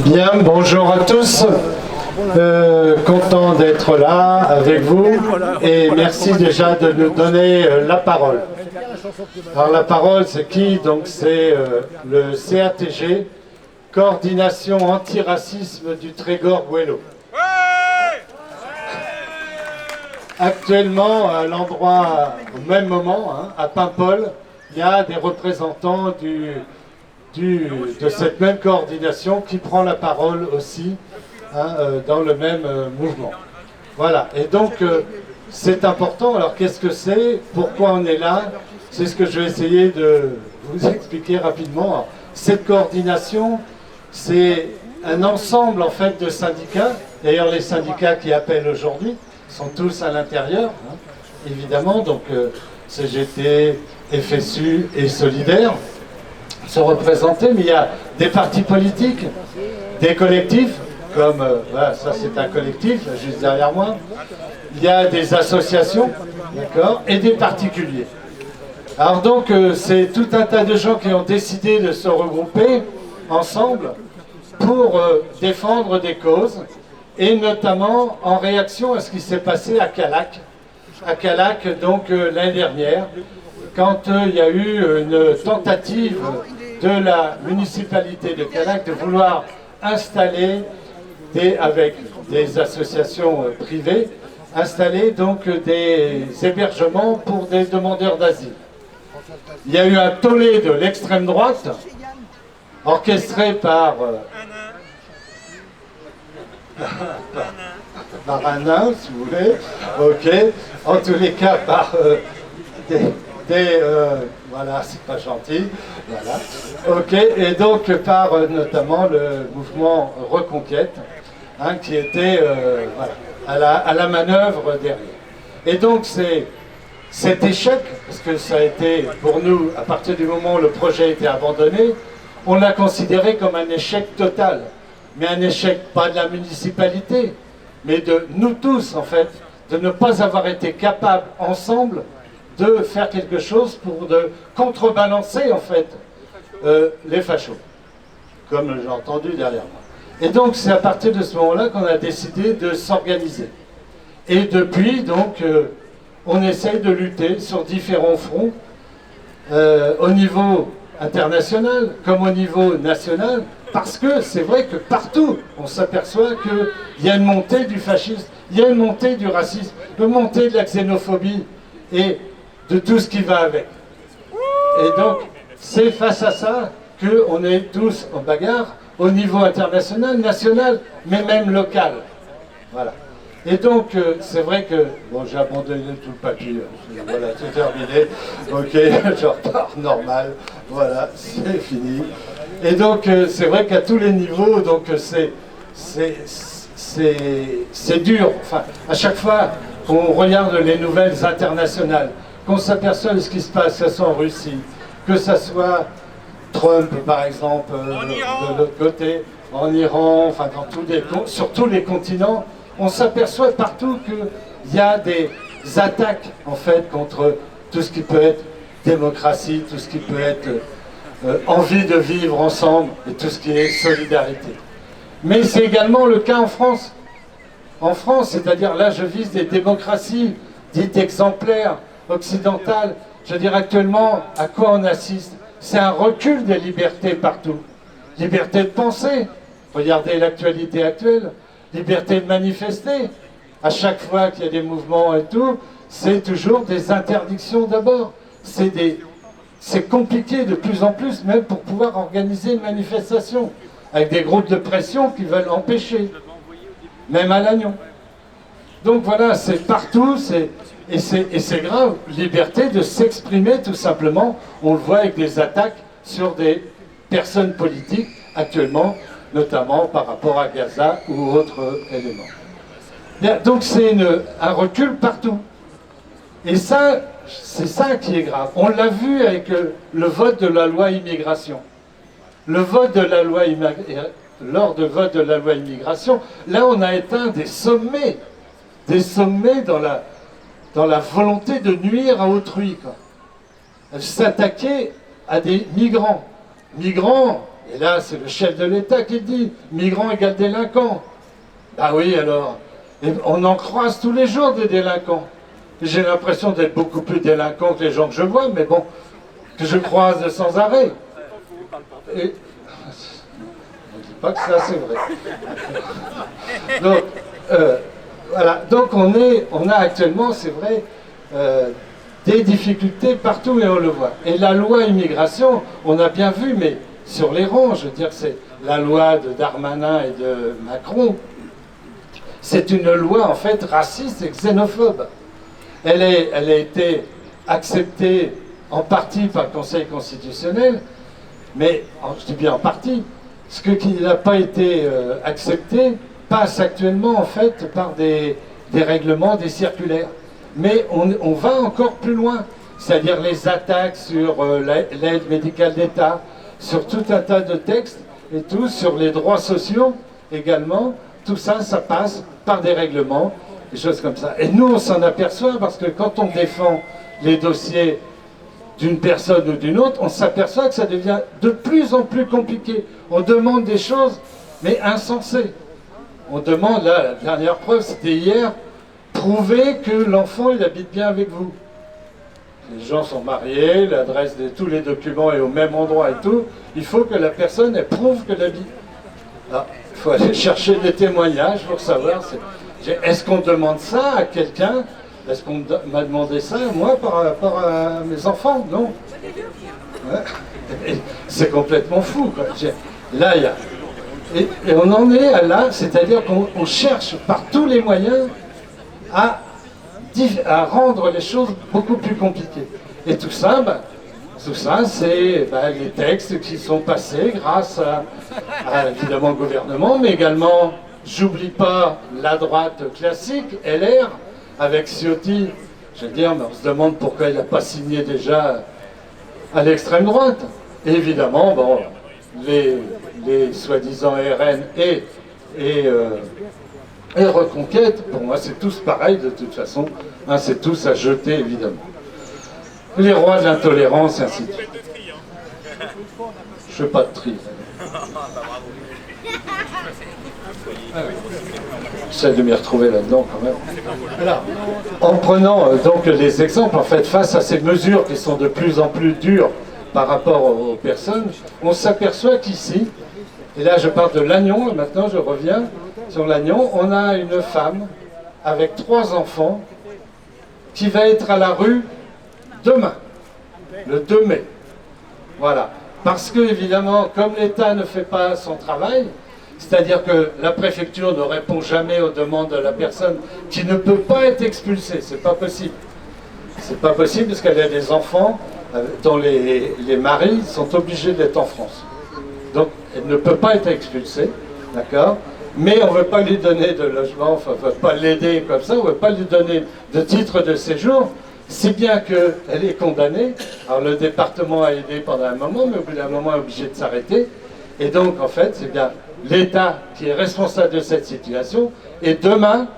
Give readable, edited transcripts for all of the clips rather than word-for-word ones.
Bien, bonjour à tous. Content d'être là avec vous et merci déjà de nous donner la parole. Alors la parole c'est qui? Donc c'est le CATG, Coordination Antiracisme du Trégor-Gouello. Actuellement, à l'endroit, au même moment, hein, à Paimpol, il y a des représentants de cette même coordination qui prend la parole aussi hein, dans le même mouvement. Voilà, et donc c'est important. Alors qu'est-ce que c'est? Pourquoi on est là? C'est ce que je vais essayer de vous expliquer rapidement. Alors, cette coordination, c'est un ensemble en fait de syndicats. D'ailleurs, les syndicats qui appellent aujourd'hui sont tous à l'intérieur, hein, évidemment, donc CGT, FSU et Solidaire sont représentés, mais il y a des partis politiques, des collectifs, comme, voilà, ça c'est un collectif, là, juste derrière moi, il y a des associations, d'accord, et des particuliers. Alors donc, c'est tout un tas de gens qui ont décidé de se regrouper ensemble pour défendre des causes, et notamment en réaction à ce qui s'est passé à Callac. À Callac, donc l'année dernière, quand il y a eu une tentative de la municipalité de Callac de vouloir installer, avec des associations privées, installer donc des hébergements pour des demandeurs d'asile. Il y a eu un tollé de l'extrême droite, orchestré par un nain, si vous voulez, ok, en tous les cas par voilà, c'est pas gentil, voilà, ok, et donc par notamment le mouvement Reconquête, hein, qui était voilà, à la manœuvre derrière. Et donc c'est cet échec, parce que ça a été pour nous, à partir du moment où le projet a été abandonné, on l'a considéré comme un échec total. Mais un échec pas de la municipalité, mais de nous tous en fait, de ne pas avoir été capables ensemble de faire quelque chose pour de contrebalancer en fait les fachos, comme j'ai entendu derrière moi. Et donc c'est à partir de ce moment-là qu'on a décidé de s'organiser. Et depuis donc on essaye de lutter sur différents fronts, au niveau international comme au niveau national, parce que c'est vrai que partout on s'aperçoit qu'il y a une montée du fascisme, il y a une montée du racisme, une montée de la xénophobie et de tout ce qui va avec. Et donc c'est face à ça qu'on est tous en bagarre au niveau international, national, mais même local. Voilà. Et donc, c'est vrai que, bon, j'ai abandonné tout le papier, voilà, c'est terminé, ok, je repars normal, voilà, c'est fini. Et donc, c'est vrai qu'à tous les niveaux, donc c'est dur. Enfin, à chaque fois qu'on regarde les nouvelles internationales, qu'on s'aperçoit de ce qui se passe, que ce soit en Russie, que ce soit Trump, par exemple, de l'autre côté, en Iran, enfin, sur tous les continents, on s'aperçoit partout qu'il y a des attaques, en fait, contre tout ce qui peut être démocratie, tout ce qui peut être envie de vivre ensemble, et tout ce qui est solidarité. Mais c'est également le cas en France. En France, c'est-à-dire là, je vise des démocraties dites exemplaires, occidentales. Je veux dire, actuellement, à quoi on assiste? C'est un recul des libertés partout. Liberté de penser, regardez l'actualité actuelle. Liberté de manifester. À chaque fois qu'il y a des mouvements et tout, c'est toujours des interdictions d'abord. C'est compliqué de plus en plus, même pour pouvoir organiser une manifestation, avec des groupes de pression qui veulent empêcher, même à Lannion. Donc voilà, c'est partout, et c'est grave. Liberté de s'exprimer tout simplement. On le voit avec des attaques sur des personnes politiques actuellement, notamment par rapport à Gaza ou autres éléments. Bien, donc c'est un recul partout. Et ça, c'est ça qui est grave. On l'a vu avec le vote de la loi immigration. Le vote de la loi lors du vote de la loi immigration, là on a atteint des sommets dans la volonté de nuire à autrui, quoi. S'attaquer à des migrants. Migrants, Et là, c'est le chef de l'État qui dit, migrant égale délinquant. Ah oui, alors, et on en croise tous les jours des délinquants. J'ai l'impression d'être beaucoup plus délinquant que les gens que je vois, mais bon, que je croise sans arrêt. Et, on ne dit pas que ça, c'est vrai. Donc, voilà. Donc on a actuellement, c'est vrai, des difficultés partout et on le voit. Et la loi immigration, on a bien vu, mais sur les rangs, je veux dire, c'est la loi de Darmanin et de Macron, c'est une loi en fait raciste et xénophobe. Elle a été acceptée en partie par le Conseil constitutionnel, mais je dis bien en partie, ce qui n'a pas été accepté passe actuellement en fait par des règlements, des circulaires. Mais on va encore plus loin, c'est-à-dire les attaques sur l'aide médicale d'État, sur tout un tas de textes et tout, sur les droits sociaux également, tout ça, ça passe par des règlements, des choses comme ça. Et nous, on s'en aperçoit parce que quand on défend les dossiers d'une personne ou d'une autre, on s'aperçoit que ça devient de plus en plus compliqué. On demande des choses, mais insensées. On demande, là, la dernière preuve, c'était hier, prouver que l'enfant, il habite bien avec vous. Les gens sont mariés, l'adresse de tous les documents est au même endroit et tout. Il faut que la personne, elle prouve que l'habite. Alors, il faut aller chercher des témoignages pour savoir, est-ce qu'on demande ça à quelqu'un? Est-ce qu'on m'a demandé ça, moi, par rapport à mes enfants? Non. Ouais. C'est complètement fou, quoi. Là, il y a... Et on en est à là, c'est-à-dire qu'on cherche par tous les moyens à rendre les choses beaucoup plus compliquées. Et tout ça, c'est les textes qui sont passés grâce à évidemment le gouvernement, mais également, j'oublie pas la droite classique, LR, avec Ciotti. Je veux dire, mais on se demande pourquoi il n'a pas signé déjà à l'extrême droite. Et évidemment, bon, les soi-disant RN et Reconquête, pour moi c'est tous pareil de toute façon, hein, c'est tous à jeter évidemment. Les rois de l'intolérance et ainsi de suite. Je fais pas de tri. Ah oui. J'essaie de m'y retrouver là-dedans quand même. Voilà. En prenant donc les exemples, en fait, face à ces mesures qui sont de plus en plus dures par rapport aux personnes, on s'aperçoit qu'ici, et là je parle de Lannion, et maintenant je reviens sur Lannion, on a une femme avec 3 enfants qui va être à la rue demain, le 2 mai. Voilà. Parce que, évidemment, comme l'État ne fait pas son travail, c'est-à-dire que la préfecture ne répond jamais aux demandes de la personne qui ne peut pas être expulsée, c'est pas possible. C'est pas possible parce qu'elle a des enfants dont les maris sont obligés d'être en France. Donc, elle ne peut pas être expulsée, d'accord? Mais on ne veut pas lui donner de logement, enfin, on ne veut pas l'aider comme ça, on ne veut pas lui donner de titre de séjour, si bien qu'elle est condamnée. Alors le département a aidé pendant un moment, mais au bout d'un moment, elle est obligé de s'arrêter. Et donc, en fait, c'est bien l'État qui est responsable de cette situation. Et demain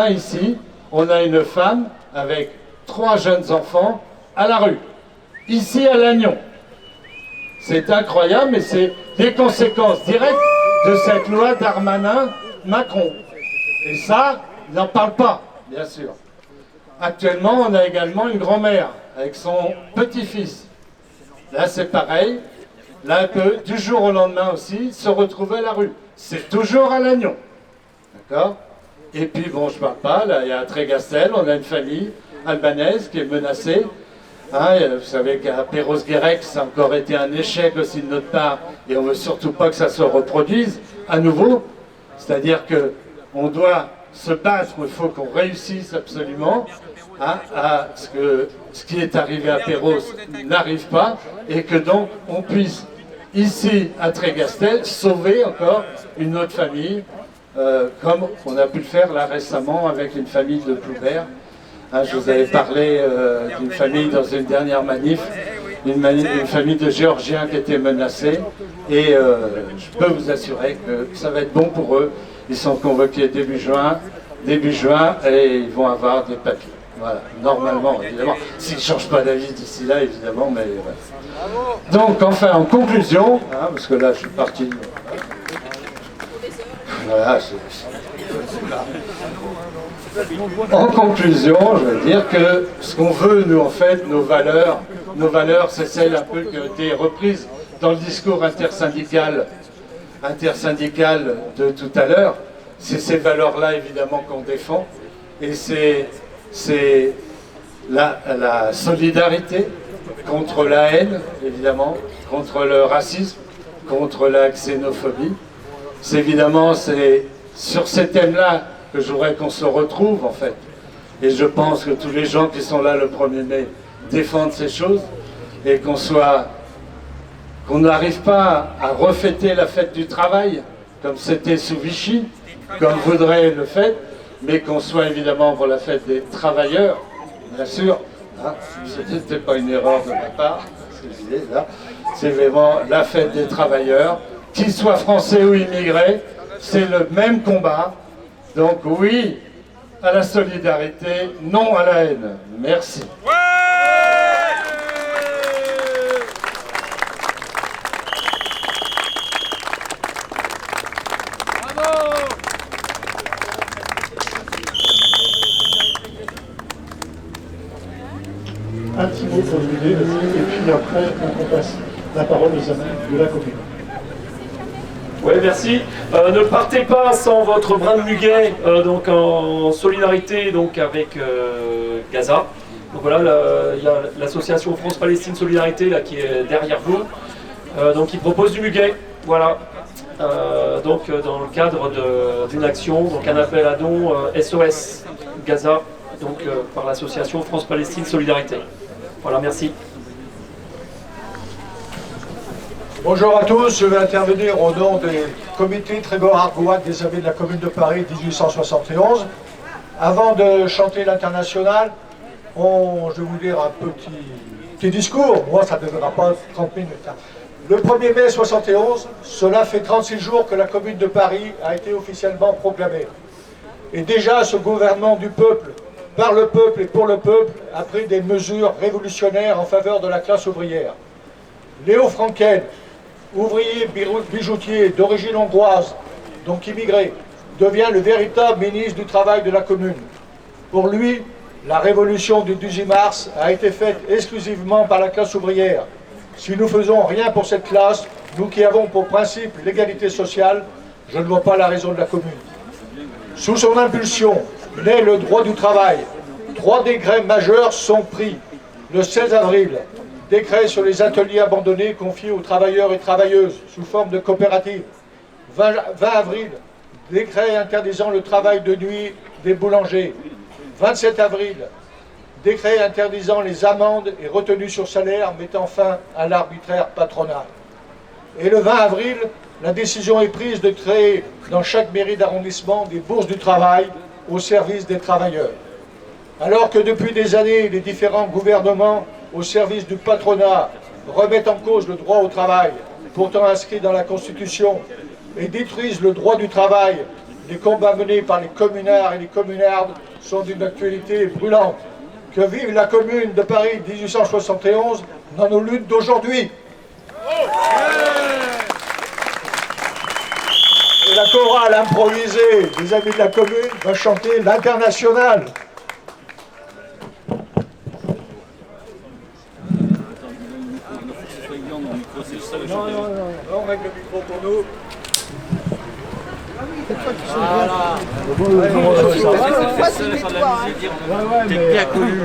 ici, on a une femme avec 3 jeunes enfants à la rue, ici à Lannion. C'est incroyable, mais c'est les conséquences directes de cette loi Darmanin-Macron. Et ça, ils n'en parlent pas, bien sûr. Actuellement, on a également une grand-mère avec son petit-fils. Là, c'est pareil. Là, elle peut, du jour au lendemain aussi, se retrouver à la rue. C'est toujours à Lannion. D'accord? Et puis, bon, je ne parle pas, là, il y a à Trégastel, on a une famille albanaise qui est menacée. Hein, vous savez qu'à Perros-Guirec, ça a encore été un échec aussi de notre part, et on ne veut surtout pas que ça se reproduise à nouveau. C'est-à-dire qu'on doit se battre, il faut qu'on réussisse absolument à ce que ce qui est arrivé à Perros n'arrive pas, et que donc on puisse, ici à Trégastel, sauver encore une autre famille, comme on a pu le faire là récemment avec une famille de Ploubert. Hein, je vous avais parlé d'une famille dans une dernière manif, une famille de Géorgiens qui était menacée, et je peux vous assurer que ça va être bon pour eux. Ils sont convoqués début juin, et ils vont avoir des papiers. Voilà, normalement, évidemment. S'il ne change pas d'avis d'ici là, évidemment, mais voilà. Donc, enfin, en conclusion, hein, parce que là, je suis parti. Voilà, en conclusion, je veux dire que ce qu'on veut, nous, en fait, nos valeurs, c'est celles un peu qui ont été reprises dans le discours intersyndical de tout à l'heure. C'est ces valeurs-là, évidemment, qu'on défend. Et c'est la solidarité contre la haine, évidemment, contre le racisme, contre la xénophobie. C'est évidemment sur ces thèmes-là que je voudrais qu'on se retrouve, en fait. Et je pense que tous les gens qui sont là le 1er mai défendent ces choses et qu'on n'arrive pas à refêter la fête du travail, comme c'était sous Vichy, comme voudrait le fait, mais qu'on soit évidemment pour la fête des travailleurs, bien sûr. Hein, ce n'était pas une erreur de ma part, c'est vraiment la fête des travailleurs, qu'ils soient français ou immigrés, c'est le même combat. Donc oui à la solidarité, non à la haine. Merci. Un petit mot pour l'idée, et puis après on passe la parole aux amis de la commune. Oui, merci. Ne partez pas sans votre brin de muguet, donc en solidarité donc, avec Gaza. Donc voilà, il y a l'association France-Palestine Solidarité là, qui est derrière vous, donc qui propose du muguet. Voilà. Donc dans le cadre d'une action, donc un appel à dons SOS Gaza, donc par l'association France-Palestine Solidarité. Voilà, merci. Bonjour à tous, je vais intervenir au nom des comités Trégor-Argoat des Amis de la Commune de Paris 1871. Avant de chanter l'Internationale, je vais vous dire un petit discours. Moi, ça ne durera pas 30 minutes. Hein. Le 1er mai 71, cela fait 36 jours que la Commune de Paris a été officiellement proclamée. Et déjà, ce gouvernement du peuple, par le peuple et pour le peuple, a pris des mesures révolutionnaires en faveur de la classe ouvrière. Léo Franken, ouvrier bijoutier d'origine hongroise, donc immigré, devient le véritable ministre du Travail de la commune. Pour lui, la révolution du 18 mars a été faite exclusivement par la classe ouvrière. Si nous faisons rien pour cette classe, nous qui avons pour principe l'égalité sociale, je ne vois pas la raison de la commune. Sous son impulsion, naît le droit du travail. 3 décrets majeurs sont pris. Le 16 avril, décret sur les ateliers abandonnés confiés aux travailleurs et travailleuses sous forme de coopératives. 20 avril, décret interdisant le travail de nuit des boulangers. 27 avril, décret interdisant les amendes et retenues sur salaire mettant fin à l'arbitraire patronal. Et le 20 avril, la décision est prise de créer dans chaque mairie d'arrondissement des bourses du travail au service des travailleurs. Alors que depuis des années, les différents gouvernements au service du patronat remettent en cause le droit au travail, pourtant inscrit dans la Constitution, et détruisent le droit du travail, les combats menés par les communards et les communardes sont d'une actualité brûlante. Que vive la Commune de Paris 1871 dans nos luttes d'aujourd'hui. Et la chorale improvisée des Amis de la Commune va chanter l'Internationale. Non, on règle le micro pour nous. T'es bien connu.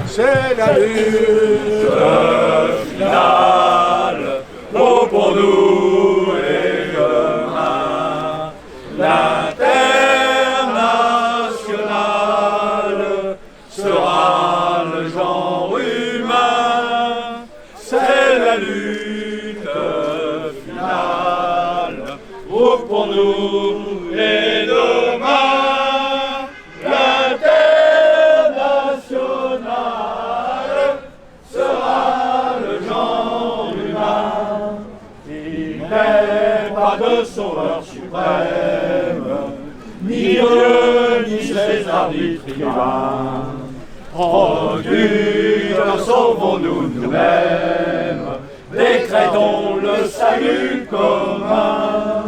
C'est la lutte finale, Oh, pour nous et demain, l'international sera le genre humain. C'est la lutte finale, oh, pour nous et demain, l'international sera le genre humain. Il n'est pas de sauveur suprême, ni Dionys les arbitres tribuns. Producteurs, sauvons-nous nous-mêmes, décrétons le salut commun,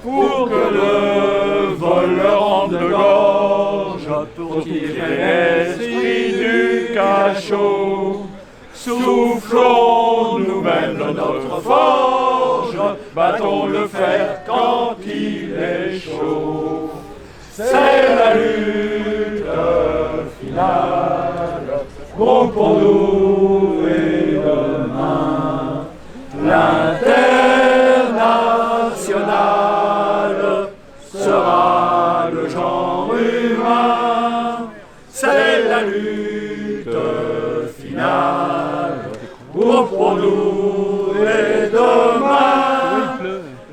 pour que le vol le rende de gorge, pour tirer l'esprit du cachot. Soufflons nous-mêmes de notre forge, battons le fer quand il est chaud. C'est la lutte finale, groupons-nous et demain, l'international sera le genre humain. C'est la lutte finale, groupons-nous et demain,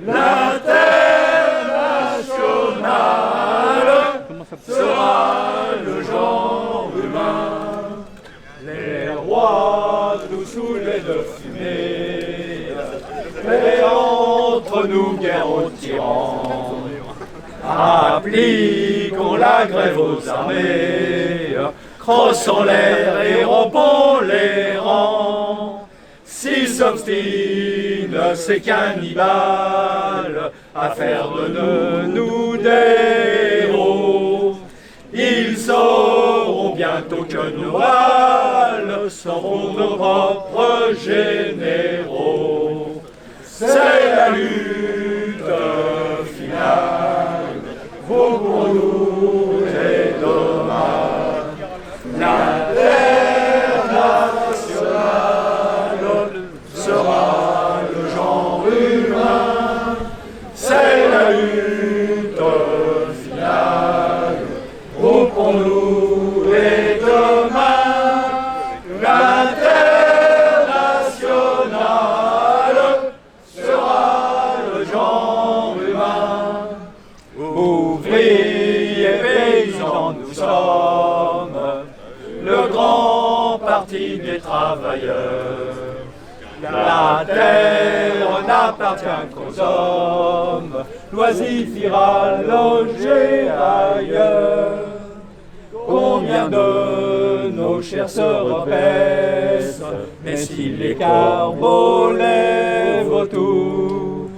l'international sera le genre humain. Les rois nous saoulés de fumée, et entre nous guerre aux tyrans. Appliquons la grève aux armées, crossons l'air et rompons les rangs. S'ils s'obstinent, ces cannibales, à faire de nous des héros, ils sauront bientôt que nos balles seront nos propres généraux. C'est la lutte finale, vaut pour nous et demain. L'international sera le genre humain. C'est la lutte finale, groupons-nous et demain, l'international sera le genre humain. Ouvriers, paysans, nous sommes le grand parti des travailleurs. La terre n'appartient qu'aux hommes, l'oisif ira loger ailleurs. Combien de nos chairs se repaissent, mais si les carbolets vautours,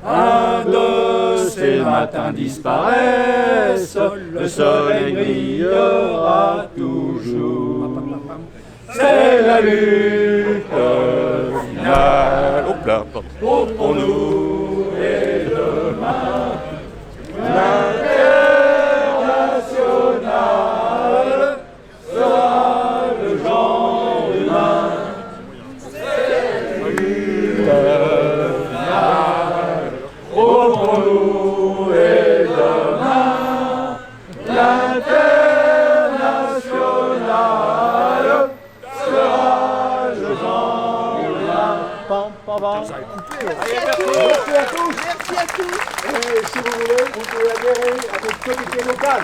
un de ces matins disparaissent, le soleil brillera toujours. C'est la lutte finale, pour nous et demain, l'international sera le genre humain. C'est la lutte finale, pour nous et demain, l'international sera le genre humain. Merci à tous. Et si vous voulez, vous pouvez adhérer à notre comité local.